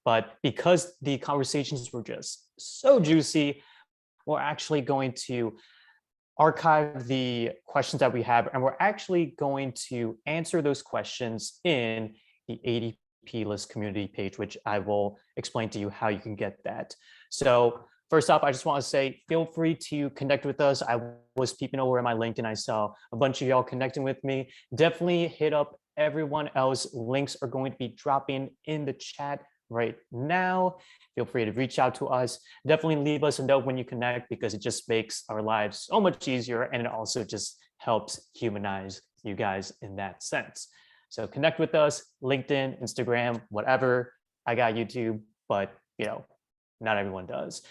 but because the conversations were just so juicy, we're actually going to archive the questions that we have, and we're actually going to answer those questions in the ADPList community page, which I will explain to you how you can get that. So first off, I just want to say, feel free to connect with us. I was peeping over at my LinkedIn. I saw a bunch of y'all connecting with me. Definitely hit up everyone else. Links are going to be dropping in the chat right now. Feel free to reach out to us. Definitely leave us a note when you connect, because it just makes our lives so much easier, and it also just helps humanize you guys in that sense. So connect with us, LinkedIn, Instagram, whatever. I got YouTube, but not everyone does.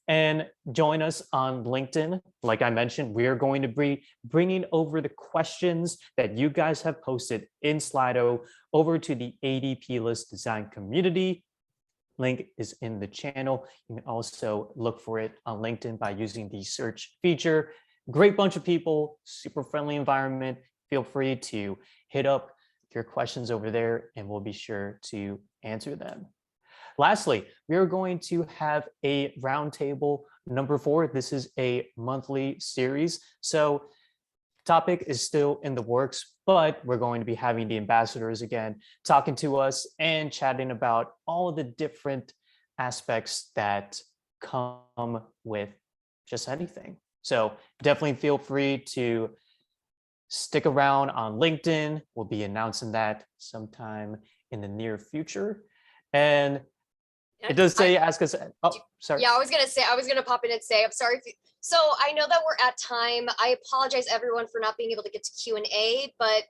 And join us on LinkedIn. Like I mentioned, we are going to be bringing over the questions that you guys have posted in Slido over to the ADPList design community. Link is in the channel. You can also look for it on LinkedIn by using the search feature. Great bunch of people, super friendly environment. Feel free to hit up your questions over there, and we'll be sure to answer them. Lastly, we are going to have a roundtable number 4. This is a monthly series. So topic is still in the works, but we're going to be having the ambassadors again talking to us and chatting about all of the different aspects that come with just anything. So definitely feel free to stick around on LinkedIn. We'll be announcing that sometime in the near future. And it does say ask us. Oh, sorry. Yeah, I was gonna pop in and say, I'm sorry. So I know that we're at time. I apologize everyone for not being able to get to Q&A, but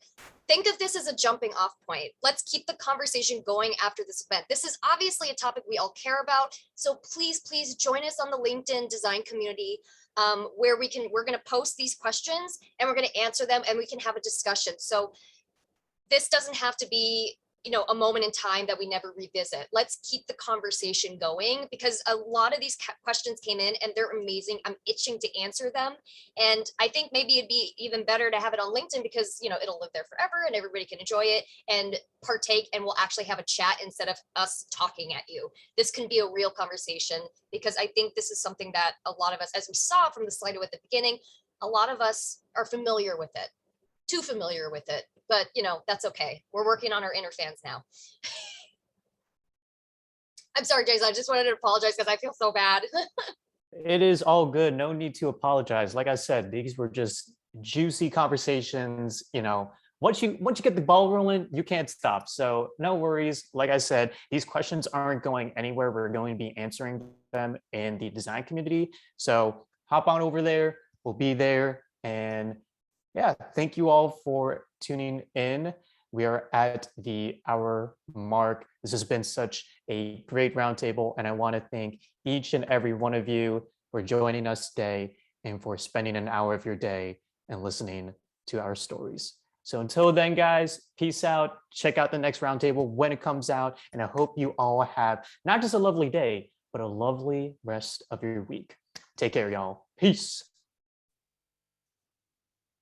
think of this as a jumping off point. Let's keep the conversation going after this event. This is obviously a topic we all care about. So please join us on the LinkedIn design community, where we're gonna post these questions and we're gonna answer them, and we can have a discussion. So this doesn't have to be a moment in time that we never revisit. Let's keep the conversation going, because a lot of these questions came in and they're amazing. I'm itching to answer them. And I think maybe it'd be even better to have it on LinkedIn, because it'll live there forever and everybody can enjoy it and partake, and we'll actually have a chat instead of us talking at you. This can be a real conversation, because I think this is something that a lot of us, as we saw from the Slido at the beginning, a lot of us are familiar with it, too familiar with it, but you know, that's okay. We're working on our inner fans now. I'm sorry, Jason, I just wanted to apologize because I feel so bad. It is all good. No need to apologize. Like I said, these were just juicy conversations. You know, once you get the ball rolling, you can't stop. So no worries. Like I said, these questions aren't going anywhere. We're going to be answering them in the design community. So hop on over there. We'll be there. And yeah, thank you all for tuning in. We are at the hour mark. This has been such a great roundtable, and I want to thank each and every one of you for joining us today and for spending an hour of your day and listening to our stories. So until then, guys, peace out. Check out the next roundtable when it comes out, and I hope you all have not just a lovely day, but a lovely rest of your week. Take care, y'all. Peace.